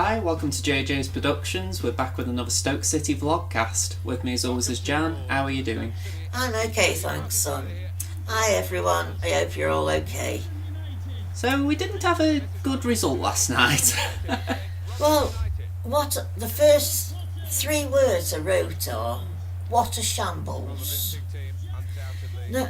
Hi, welcome to JJ's Productions. We're back with another Stoke City vlogcast. With me as always is Jan. How are you doing? I'm okay, thanks, son. Hi everyone, I hope you're all okay. So, we didn't have a good result last night. Well, the first 3 words I wrote are, what a shambles. No,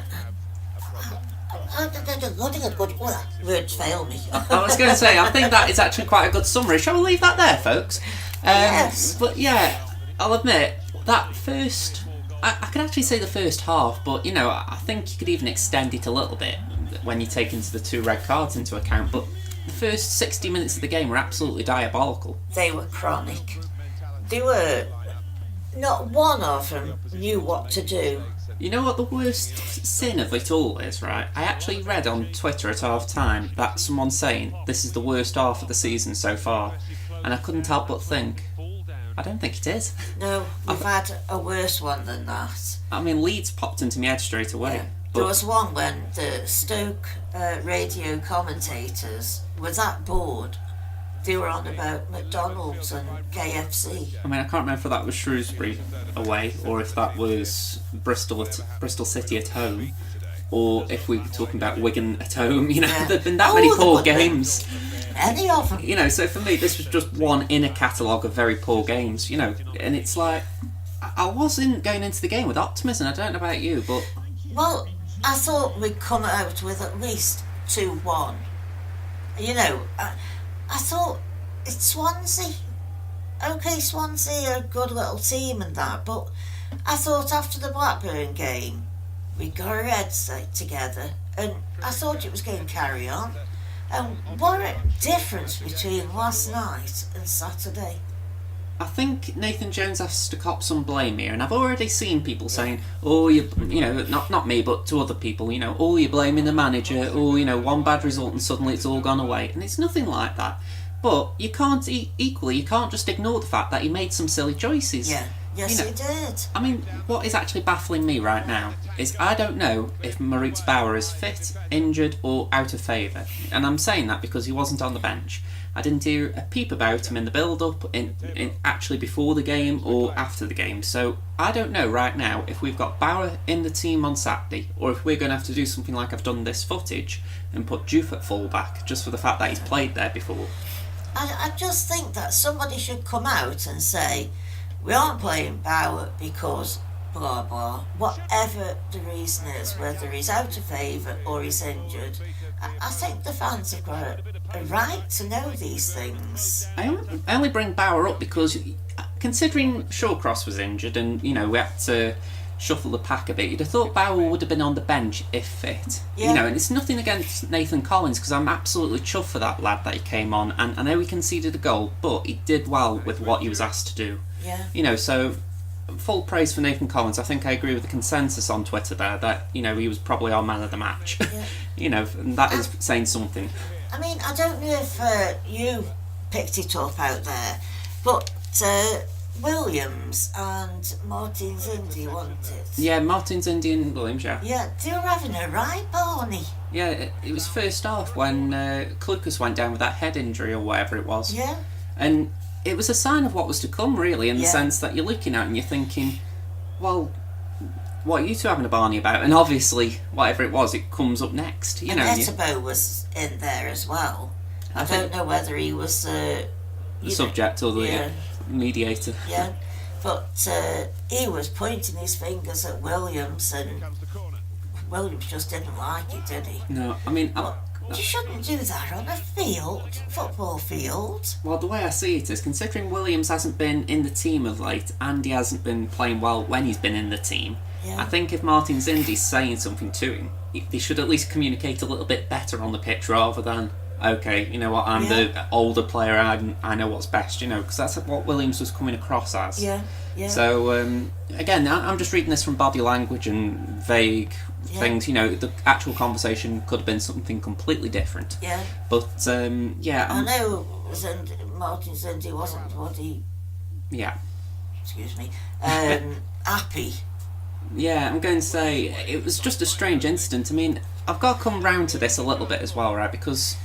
words fail me. I was going to say, I think that is actually quite a good summary. Shall we leave that there, folks? Yes. But yeah, I'll admit, that first... I could actually say the first half, but, you know, I think you could even extend it a little bit when you take into the 2 red cards into account, but the first 60 minutes of the game were absolutely diabolical. They were chronic. They were... Not one of them knew what to do. You know what the worst sin of it all is, right? I actually read on Twitter at half time that someone saying this is the worst half of the season so far, and I couldn't help but think, I don't think it is. No, we've had a worse one than that. I mean, Leeds popped into my head straight away. Yeah. There was one when the Stoke radio commentators were that bored. They were on about McDonald's and KFC. I mean, I can't remember if that was Shrewsbury away or if that was Bristol City at home, or if we were talking about Wigan at home. You know, Yeah. there've been that many poor games. Any of them. You know, so for me, this was just one in a catalogue of very poor games. You know, and it's like I wasn't going into the game with optimism. I don't know about you, but Well, I thought we'd come out with at least 2-1. You know, I thought it's Swansea. Okay, Swansea are a good little team and that, but I thought after the Blackburn game, we got our heads together and I thought it was going to carry on. And what a difference between last night and Saturday. I think Nathan Jones has to cop some blame here, and I've already seen people saying, "Oh, you know, not me, but to other people, you know, oh, you're blaming the manager. Oh, you know, one bad result and suddenly it's all gone away." And it's nothing like that. But you can't equally, you can't just ignore the fact that he made some silly choices. Yeah, yes, you know, he did. I mean, what is actually baffling me right now is I don't know if Maurice Bauer is fit, injured, or out of favour. And I'm saying that because he wasn't on the bench. I didn't hear a peep about him in the build-up, in actually before the game or after the game. So I don't know right now if we've got Bauer in the team on Saturday, or if we're going to have to do something like I've done this footage and put Juve at full-back, just for the fact that he's played there before. I just think that somebody should come out and say, we aren't playing Bauer because blah blah, whatever the reason is, whether he's out of favour or he's injured. I think the fans have got a right to know these things. I only bring Bauer up because, considering Shawcross was injured and, you know, we had to shuffle the pack a bit, you'd have thought Bauer would have been on the bench if fit. Yeah. You know, and it's nothing against Nathan Collins, because I'm absolutely chuffed for that lad that he came on, and I know he conceded a goal, but he did well with what he was asked to do. Yeah. You know, so full praise for Nathan Collins. I think I agree with the consensus on Twitter there that, you know, he was probably our man of the match. Yeah. You know, and that is saying something. I mean, I don't know if you picked it up out there, but Williams and Martin Zindi want it. Yeah, Martin's Indian Williams, yeah. Yeah, they were having a right, Barney. Yeah, it was first half when Klukas went down with that head injury or whatever it was. Yeah. And it was a sign of what was to come, really, in the Yeah. sense that you're looking at it and you're thinking, well, what are you two having a Barney about? And obviously, whatever it was, it comes up next. You And know, Etebo was in there as well. I don't know whether he was the subject or the mediator. Yeah, but he was pointing his fingers at Williams, and Williams just didn't like it, did he? No, I mean, You shouldn't do that on a football field. well, the way I see it is, considering Williams hasn't been in the team of late and he hasn't been playing well when he's been in the team, Yeah. I think if Martin Zindi's saying something to him, they should at least communicate a little bit better on the pitch rather than, okay, you know what, I'm the older player, I know what's best, you know, because that's what Williams was coming across as. Yeah, yeah. So, again, I'm just reading this from body language and vague things, you know, the actual conversation could have been something completely different. Yeah. But, yeah. I know Martin Zindi wasn't bloody, Yeah. excuse me, happy. Yeah, I'm going to say, it was just a strange incident. I mean, I've got to come round to this a little bit as well, right, because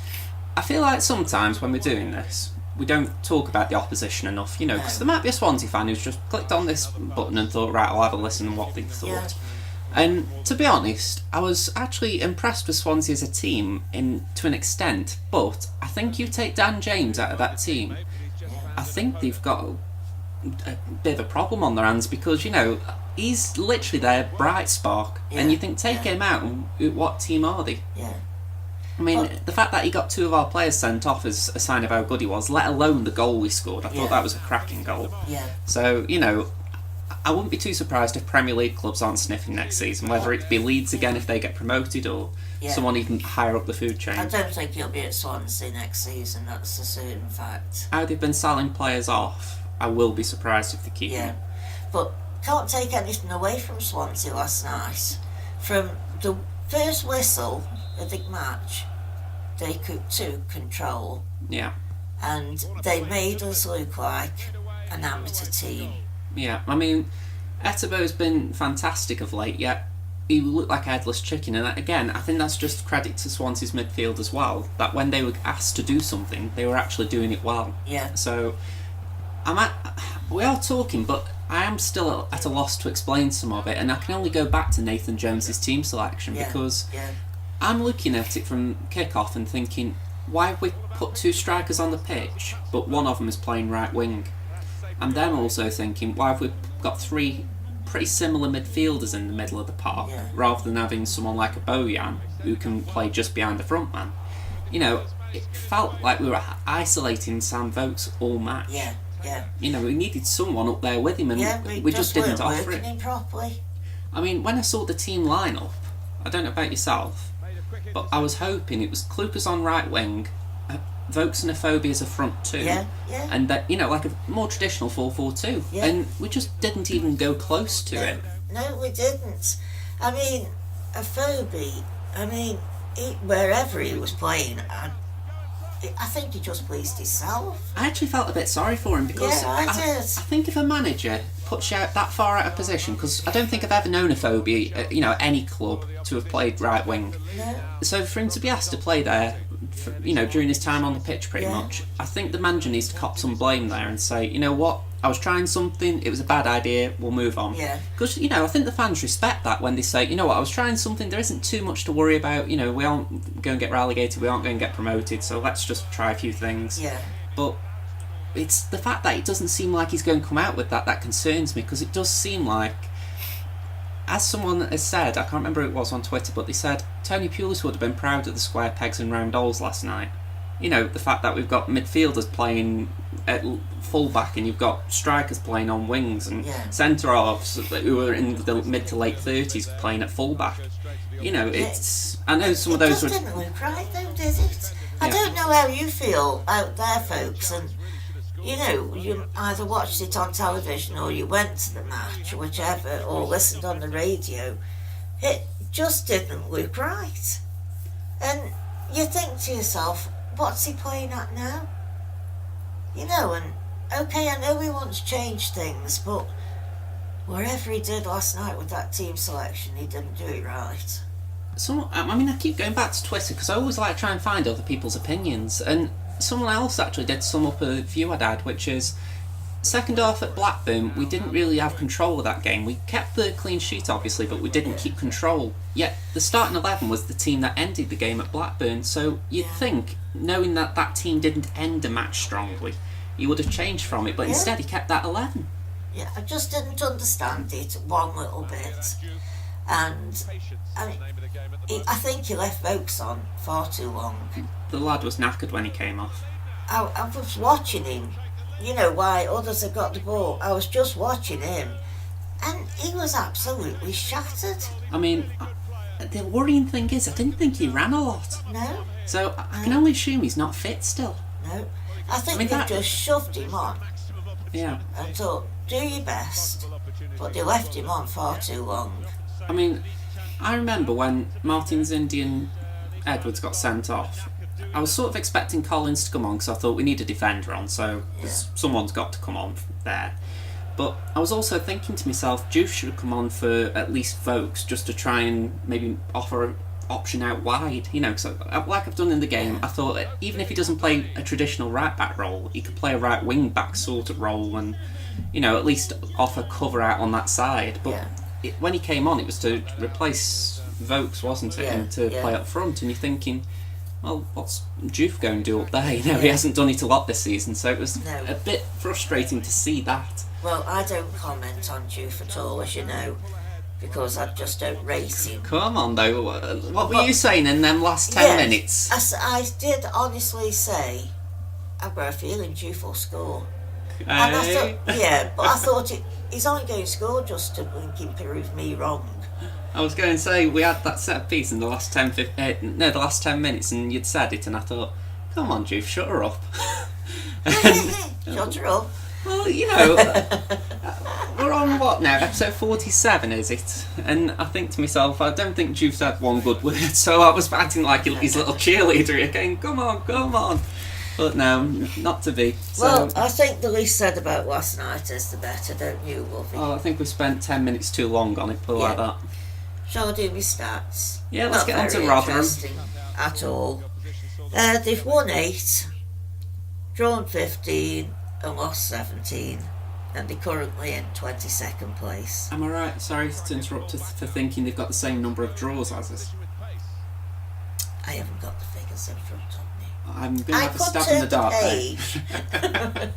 I feel like sometimes when we're doing this, we don't talk about the opposition enough, you know, because there might be a Swansea fan who's just clicked on this button and thought, right, I'll have a listen and what they thought. Yeah. And to be honest, I was actually impressed with Swansea as a team to an extent, but I think you take Dan James out of that team, I think they've got a bit of a problem on their hands, because, you know, he's literally their bright spark, and you think, take him out, and what team are they? Yeah. I mean, the fact that he got 2 of our players sent off is a sign of how good he was, let alone the goal we scored. I thought that was a cracking goal. Yeah. So, you know, I wouldn't be too surprised if Premier League clubs aren't sniffing next season, whether it be Leeds again if they get promoted, or someone even higher up the food chain. I don't think he'll be at Swansea next season, that's a certain fact. How they've been selling players off, I will be surprised if they keep them. But can't take anything away from Swansea last night. From the first whistle of the match, they took control. Yeah. And they made us look like an amateur team. Yeah, I mean, Etebo's been fantastic of late, yet he looked like a headless chicken, and again, I think that's just credit to Swansea's midfield as well, that when they were asked to do something, they were actually doing it well. Yeah. So, we are talking, but I am still at a loss to explain some of it, and I can only go back to Nathan Jones's team selection, because I'm looking at it from kick-off and thinking, why have we put 2 strikers on the pitch, but one of them is playing right wing? And then also thinking, why have we got 3 pretty similar midfielders in the middle of the park, rather than having someone like a Bojan who can play just behind the front man? You know, it felt like we were isolating Sam Vokes all match. Yeah. You know, we needed someone up there with him, and we just didn't offer it. Him properly. I mean, when I saw the team lineup, I don't know about yourself, but I was hoping it was Klukas on right wing, Vokes and Afobe as a front 2, and that, you know, like a more traditional 4-4-2, and we just didn't even go close to it. No, we didn't. I mean, Afobe, wherever he was playing, I think he just pleased himself. I actually felt a bit sorry for him, because I did. I think if a manager puts you out that far out of position, because I don't think I've ever known Afobe, you know, at any club to have played right wing. No. So for him to be asked to play there, you know, during his time on the pitch pretty much, I think the manager needs to cop some blame there and say, you know what, I was trying something, it was a bad idea, we'll move on. Yeah. Because, you know, I think the fans respect that when they say, you know what, I was trying something, there isn't too much to worry about, you know, we aren't going to get relegated, we aren't going to get promoted, so let's just try a few things. Yeah. But it's the fact that it doesn't seem like he's going to come out with that concerns me, because it does seem like, as someone has said, I can't remember who it was on Twitter, but they said Tony Pulis would have been proud of the square pegs and round holes last night. You know, the fact that we've got midfielders playing at full-back, and you've got strikers playing on wings, and centre-halves who are in the mid to late 30s playing at full-back. You know, it's... I know some of those were... It didn't look right though, did it? I don't know how you feel out there, folks, and... You know, you either watched it on television or you went to the match, whichever, or listened on the radio. It just didn't look right. And you think to yourself, what's he playing at now? You know, and okay, I know he wants to change things, but whatever he did last night with that team selection, he didn't do it right. So, I mean, I keep going back to Twitter because I always like to try and find other people's opinions, and someone else actually did sum up a view I'd had, which is second half at Blackburn, we didn't really have control of that game. We kept the clean sheet, obviously, but we didn't keep control. Yet the starting 11 was the team that ended the game at Blackburn, so you'd think, knowing that that team didn't end a match strongly, he would have changed from it, but instead he kept that 11. Yeah, I just didn't understand it one little bit. And I think he left Vokes on far too long. The lad was knackered when he came off. I was watching him, you know, why others had got the ball. I was just watching him, and he was absolutely shattered. I mean, the worrying thing is, I didn't think he ran a lot. No. So I can only assume he's not fit still. No. I think they just shoved him on. Yeah. And thought, do your best. But they left him on far too long. I mean, I remember when Martin's Indian Edwards got sent off, I was sort of expecting Collins to come on because I thought we need a defender on, so someone's got to come on there. But I was also thinking to myself, Juice should come on for at least Vokes, just to try and maybe offer option out wide, you know, because like I've done in the game, I thought that even if he doesn't play a traditional right back role, he could play a right wing back sort of role and, you know, at least offer cover out on that side. But when he came on, it was to replace Vokes, wasn't it, and to play up front, and you're thinking, well, what's Juve going to do up there? You know, he hasn't done it a lot this season, so it was a bit frustrating to see that. Well, I don't comment on Juve at all, as you know, because I just don't rate him. Come on, though. What were you saying in them last 10 minutes? I did honestly say, I've got a feeling Juve will score. Hey. And I thought, but I thought he's only going to score just to prove me wrong. I was going to say, we had that set piece in the last 10 minutes, and you'd said it, and I thought, come on, Juve, shut her up. Shut her up. Well, you know, we're on what now? Episode 47, is it? And I think to myself, I don't think Juve's had one good word, so I was acting like his little cheerleader again. Come on. But no, not to be. So, well, I think the least said about last night is the better, don't you, Wolfie? Oh, I think we spent 10 minutes too long on it, but like that. Shall I do my stats? Yeah, let's get on to Rotherham. Rotherham. At all. They've won 8, drawn 15, and lost 17, and they're currently in 22nd place. Am I right? Sorry to interrupt for thinking they've got the same number of draws as us. I haven't got the figures in front of me. I'm going to have a stab in the dark there.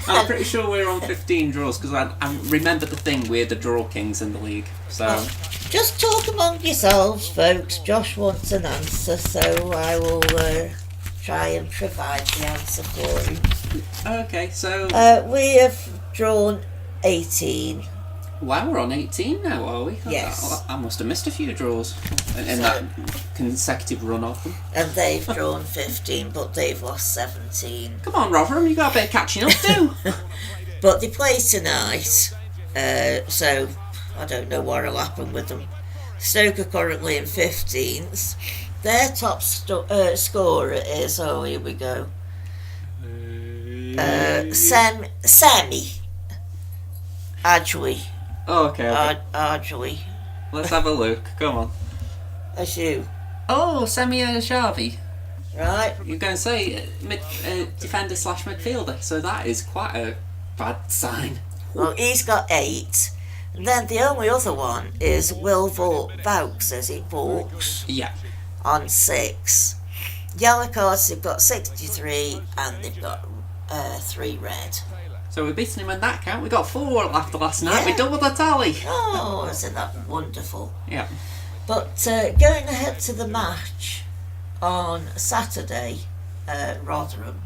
I'm pretty sure we're on 15 draws because I remember the thing, we're the draw kings in the league. So just talk among yourselves, folks. Josh wants an answer, so I will try and provide the answer for him. Okay, so we have drawn 18. Wow, we're on 18 now, are we? Yes. I must have missed a few draws in that consecutive run of them. And they've drawn 15, but they've lost 17. Come on, Rotherham, you got a bit of catching up to. But they play tonight, so I don't know what'll happen with them. Stoke are currently in 15th. Their top scorer is, here we go, Sammy Adjui. Oh, okay. Adjui. Let's have a look. Come on. That's you. Oh, Semi Shavi. Right. You're going to say defender / midfielder, so that is quite a bad sign. Well, he's got 8. And then the only other one is Will Vokes, is it Vokes? Yeah. On 6. Yellow cards, they've got 63, and they've got 3 red. So we're beating him on that count. We got 4 after last night. We doubled the tally. Oh, isn't that wonderful? Yeah. But going ahead to the match on Saturday, Rotherham,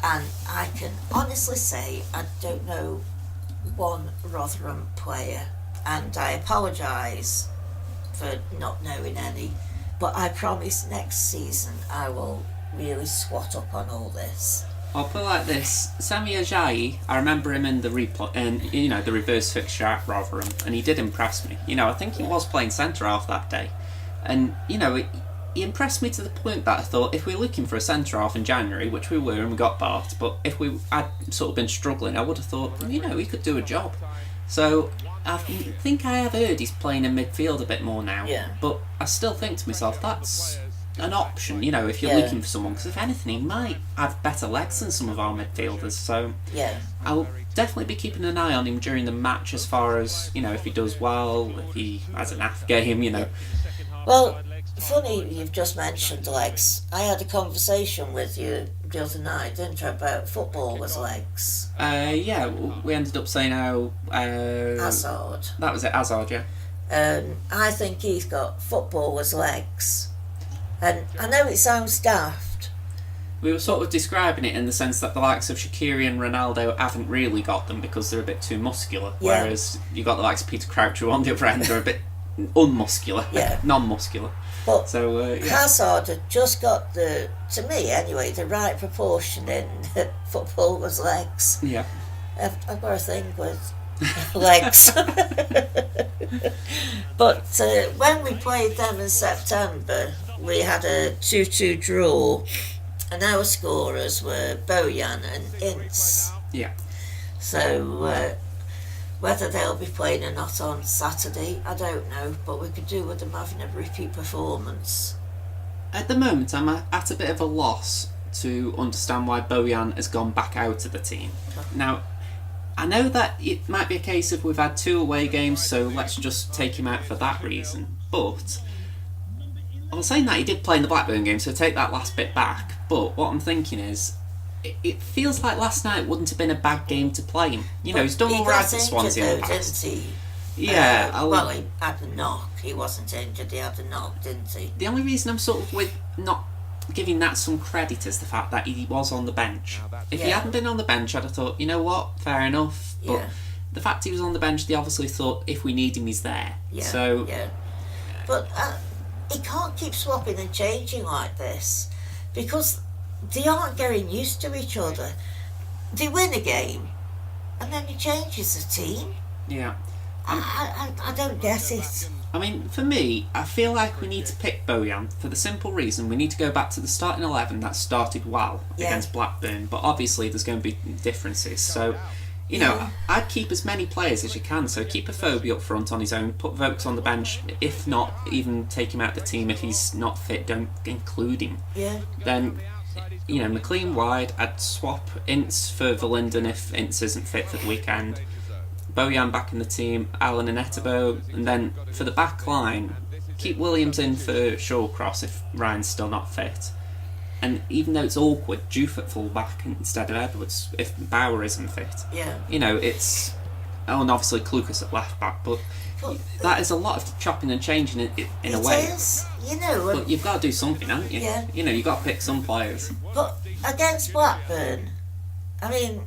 and I can honestly say I don't know one Rotherham player, and I apologise for not knowing any, but I promise next season I will really swat up on all this. I'll put it like this: Sami Ajayi, I remember him in the the reverse fixture at Rotherham, and he did impress me. I think he was playing centre half that day, and he impressed me to the point that I thought if we were looking for a centre half in January, which we were, and we got Bart, but if we had sort of been struggling, I would have thought he could do a job. So I think I have heard he's playing in midfield a bit more now. Yeah. But I still think to myself that's an option, if you're looking for someone, because if anything, he might have better legs than some of our midfielders. So I'll definitely be keeping an eye on him during the match, as far as if he does well, if he has an AF game, Well, funny you've just mentioned legs. I had a conversation with you the other night, didn't I, about footballers' legs? We ended up saying how Hazard. That was it, Hazard, yeah. I think he's got footballers' legs. And I know it sounds daft. We were sort of describing it in the sense that the likes of Shaqiri and Ronaldo haven't really got them because they're a bit too muscular, whereas you got the likes of Peter Crouch who on the other end are a bit unmuscular, non-muscular. But so, Hazard had just got to me anyway, the right proportion in footballers' legs. Yeah. I've got a thing with legs. But when we played them in September, we had a 2-2 draw, and our scorers were Bojan and Ince. Yeah. So Whether they'll be playing or not on Saturday, I don't know, but we could do with them having a repeat performance. At the moment, I'm at a bit of a loss to understand why Bojan has gone back out of the team. Now, I know that it might be a case of we've had 2 away games, so let's just take him out for that reason. But I was saying that he did play in the Blackburn game, so take that last bit back. But what I'm thinking is, it feels like last night wouldn't have been a bad game to play him. You know, he's done all right at Swansea in the past. Didn't he? Yeah. Well, he had a knock. He wasn't injured. He had a knock, didn't he? The only reason I'm sort of with not giving that some credit is the fact that he was on the bench. If he hadn't been on the bench, I'd have thought, you know what, fair enough. But the fact he was on the bench, they obviously thought if we need him, he's there. But he can't keep swapping and changing like this because they aren't getting used to each other. They win a game and then he changes the team. Yeah. I don't get it. I mean, for me, I feel like we need to pick Bojan for the simple reason we need to go back to the starting 11 that started well against Blackburn, but obviously there's going to be differences. So, you know, I'd keep as many players as you can. So keep Afobe up front on his own, put Vokes on the bench. If not, even take him out the team if he's not fit. Don't include him. Yeah. Then, you know, McLean wide. I'd swap Ince for Verlinden if Ince isn't fit for the weekend. Bojan back in the team, Allen and Etebo, and then for the back line, keep Williams in for Shawcross if Ryan's still not fit. And even though it's awkward, Juve at full back instead of Edwards if Bauer isn't fit. Yeah. You know, it's... Oh, and obviously Klukas at left back, but that is a lot of chopping and changing in a way. It is, you know. But you've got to do something, haven't you? Yeah. You know, you've got to pick some players. But against Blackburn, I mean,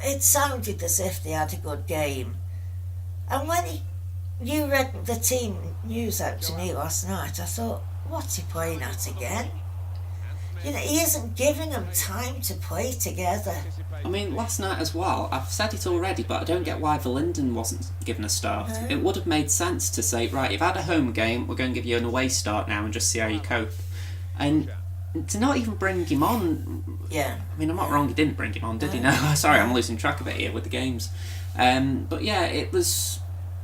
it sounded as if they had a good game. And when you read the team news out to me last night, I thought, what's he playing at again? You know, he isn't giving them time to play together. I mean, last night as well, I've said it already, but I don't get why Verlinden wasn't given a start. No. It would have made sense to say, right, you've had a home game, we're going to give you an away start now and just see how you cope. And to not even bring him on... Yeah. I mean, I'm not wrong, he didn't bring him on, did he? No, sorry, I'm losing track of it here with the games. But yeah, it was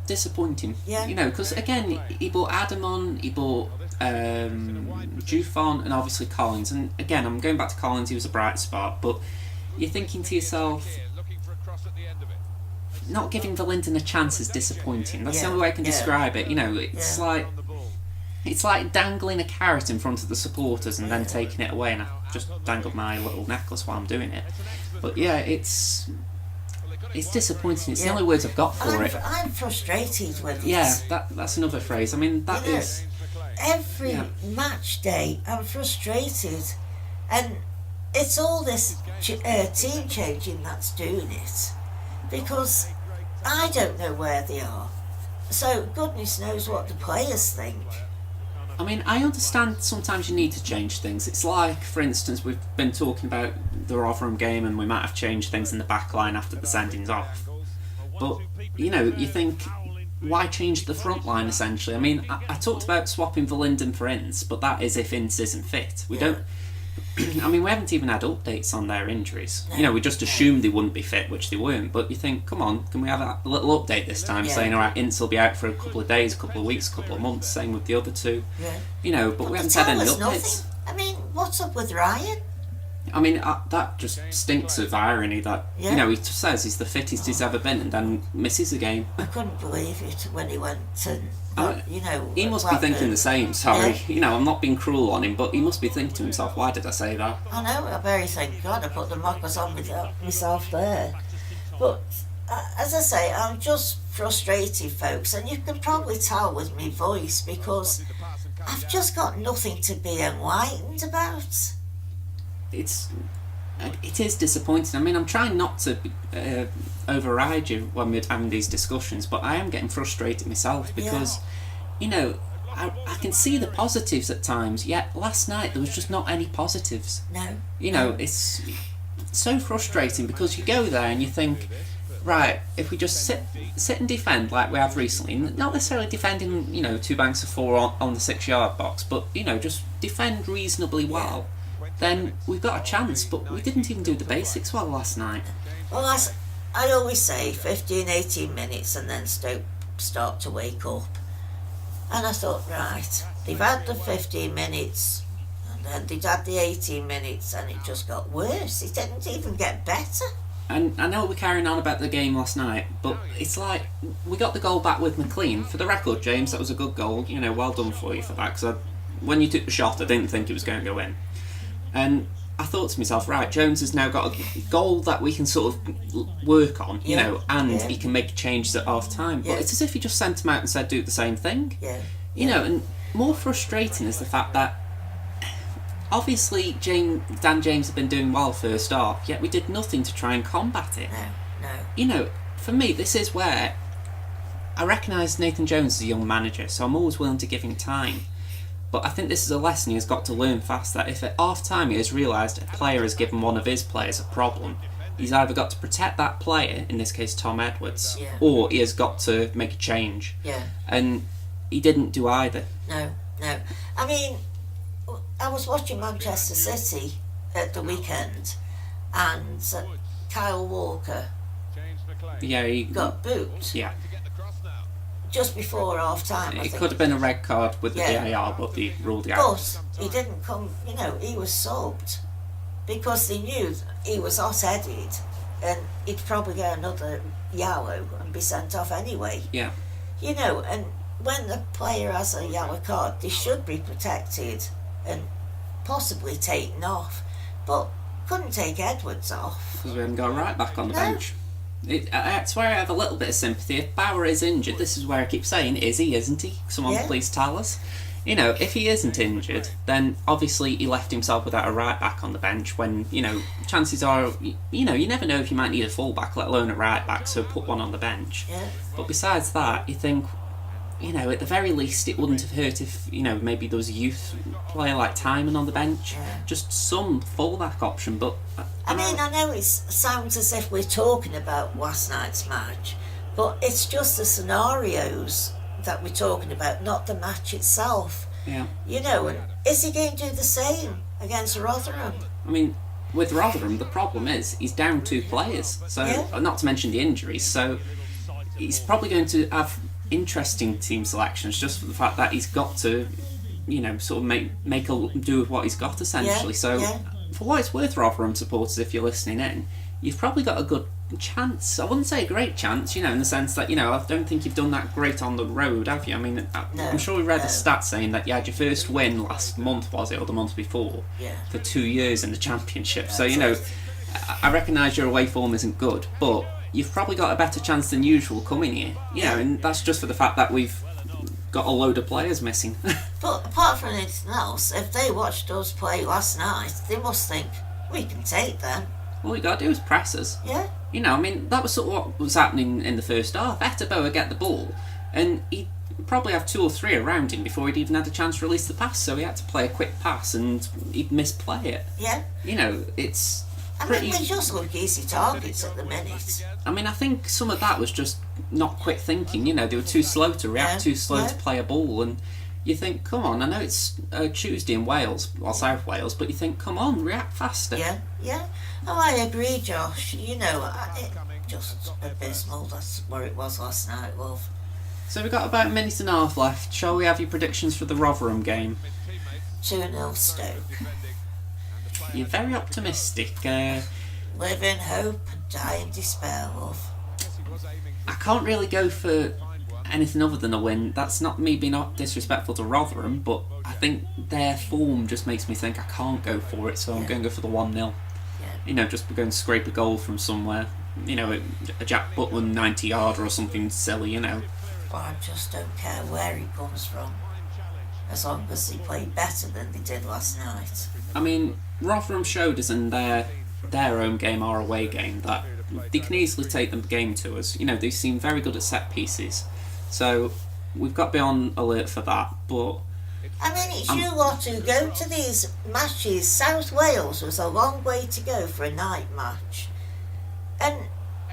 disappointing. Yeah. You know, because again, he brought Adam on, he brought Dufon and obviously Collins. And again, I'm going back to Collins, he was a bright spot, but you're thinking to yourself, not giving Verlinden a chance is disappointing. That's the only way I can describe it. You know, it's like dangling a carrot in front of the supporters and then taking it away, and I just dangled my little necklace while I'm doing it. But yeah, it's disappointing. It's the only words I've got for it. I'm frustrated with it. Yeah, that's another phrase. I mean, that is... Every match day, I'm frustrated. And it's all this team changing that's doing it. Because I don't know where they are. So goodness knows what the players think. I mean, I understand sometimes you need to change things. It's like, for instance, we've been talking about the Rotherham game and we might have changed things in the back line after the sendings off. But, you know, you think, why change the front line essentially? I mean, I talked about swapping Verlinden for Ince, but that is if Ince isn't fit. We don't... I mean, we haven't even had updates on their injuries. You know, we just assumed they wouldn't be fit, which they weren't. But you think, come on, can we have a little update this time saying, all right, Ince will be out for a couple of days, a couple of weeks, a couple of months, same with the other two. Yeah. You know, but we haven't had any updates. Nothing. I mean, what's up with Ryan? I mean, that just stinks of irony that, you know, he just says he's the fittest he's ever been and then misses a game. I couldn't believe it when he went and, you know... He must be thinking the same, sorry. You know, I'm not being cruel on him, but he must be thinking to himself, why did I say that? I know, I very thank God I put the mockers on myself there. But, as I say, I'm just frustrated, folks, and you can probably tell with my voice because I've just got nothing to be enlightened about. It is disappointing. I mean, I'm trying not to override you when we're having these discussions, but I am getting frustrated myself because, you know, I can see the positives at times, yet last night there was just not any positives. No. You know, it's so frustrating because you go there and you think, right, if we just sit and defend like we have recently, not necessarily defending, you know, 2 banks of 4 on the 6-yard box, but, you know, just defend reasonably well. Then we've got a chance, but we didn't even do the basics well last night. Well, I always say 15, 18 minutes and then Stoke start to wake up. And I thought, right, they've had the 15 minutes and then they'd had the 18 minutes and it just got worse. It didn't even get better. And I know we're carrying on about the game last night, but it's like we got the goal back with McLean. For the record, James, that was a good goal. You know, well done for you for that. Because when you took the shot, I didn't think it was going to go in. And I thought to myself, right, Jones has now got a goal that we can sort of work on, you know, and he can make changes at half time. But it's as if he just sent him out and said, do the same thing. You know, and more frustrating is the fact that obviously Dan James had been doing well first half, yet we did nothing to try and combat it. No. You know, for me, this is where I recognise Nathan Jones is a young manager, so I'm always willing to give him time. But I think this is a lesson he has got to learn fast, that if at half time he has realised a player has given one of his players a problem, he's either got to protect that player, in this case Tom Edwards, or he has got to make a change. And he didn't do either. No. I mean, I was watching Manchester City at the weekend and Kyle Walker he got booked. Just before half time. It could have been a red card with the VAR, but they ruled it out. But he didn't come, you know, he was subbed because they knew he was hot-headed and he'd probably get another yellow and be sent off anyway. You know, and when the player has a yellow card, they should be protected and possibly taken off. But couldn't take Edwards off. Because we haven't got right back on the bench. That's where I have a little bit of sympathy. If Bauer is injured, this is where I keep saying, is he, isn't he? Someone please tell us. You know, if he isn't injured, then obviously he left himself without a right back on the bench when, you know, chances are, you know, you never know if you might need a full back, let alone a right back, so put one on the bench. But besides that, you think, you know, at the very least it wouldn't have hurt if, you know, maybe there was a youth player like Timon on the bench. Just some full-back option, but... I mean, I know it sounds as if we're talking about last night's match, but it's just the scenarios that we're talking about, not the match itself. You know, and is he going to do the same against Rotherham? I mean, with Rotherham, the problem is he's down 2 players, so not to mention the injuries, so he's probably going to have interesting team selections just for the fact that he's got to, you know, sort of make do with what he's got essentially. For what it's worth, Rotherham supporters, if you're listening in, you've probably got a good chance. I wouldn't say a great chance, you know, in the sense that, you know, I don't think you've done that great on the road, have you? I mean, I'm sure we read a stat saying that you had your first win last month, was it, or the month before, for 2 years in the Championship. So, you know, I recognise your away form isn't good, but you've probably got a better chance than usual coming here. You know, and that's just for the fact that we've got a load of players missing. But apart from anything else, if they watched us play last night, they must think, we can take them. All you got to do is press us. You know, I mean, that was sort of what was happening in the first half. Etterboa would get the ball, and he'd probably have 2 or 3 around him before he'd even had a chance to release the pass, so he had to play a quick pass, and he'd misplay it. You know, it's... I mean, we just look easy targets at the minute. I mean, I think some of that was just not quick thinking, you know, they were too slow to react, too slow to play a ball, and you think, come on, I know it's Tuesday in Wales, or South Wales, but you think, come on, react faster. Oh, I agree, Josh. You know, just abysmal, that's where it was last night, love. So we've got about a minute and a half left. Shall we have your predictions for the Rotherham game? 2-0 Stoke. You're very optimistic. Live in hope and die in despair, love. I can't really go for anything other than a win. That's not me being disrespectful to Rotherham, but I think their form just makes me think I can't go for it, so I'm going to go for the 1-0. You know, just going to scrape a goal from somewhere. You know, a Jack Butland 90-yarder or something silly, you know. But I just don't care where he comes from, as long as he played better than they did last night. I mean, Rotherham showed us in their home game, our away game, that they can easily take the game to us. You know, they seem very good at set pieces. So we've got to be on alert for that. But I mean, it's you lot who go to these matches. South Wales was a long way to go for a night match. And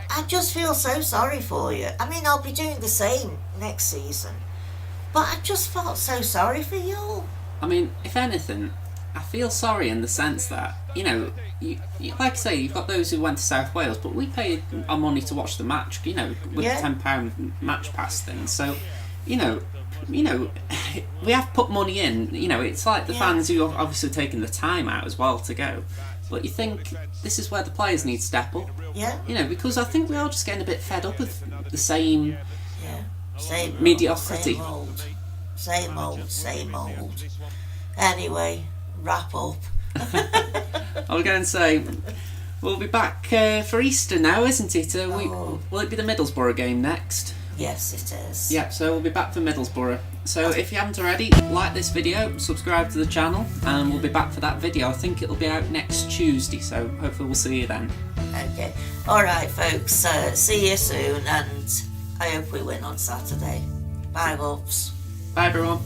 I just feel so sorry for you. I mean, I'll be doing the same next season. But I just felt so sorry for you all. I mean, if anything, I feel sorry in the sense that, you know, like I say, you've got those who went to South Wales, but we paid our money to watch the match, you know, with Yeah. the £10 match pass thing. So, you know, we have put money in. You know, it's like the Yeah. fans who have obviously taken the time out as well to go. But you think this is where the players need to step up. Yeah. You know, because I think we are just getting a bit fed up with the same Yeah. Same old, mediocrity. Same old. Same old. Same old. Anyway, wrap up. I was going to say, we'll be back for Easter now, isn't it? Will it be the Middlesbrough game next? Yes, it is. Yeah, so we'll be back for Middlesbrough. So if you haven't already, like this video, subscribe to the channel, and we'll be back for that video. I think it'll be out next Tuesday, so hopefully we'll see you then. Okay. All right, folks. See you soon, and I hope we win on Saturday. Bye, loves. Bye everyone.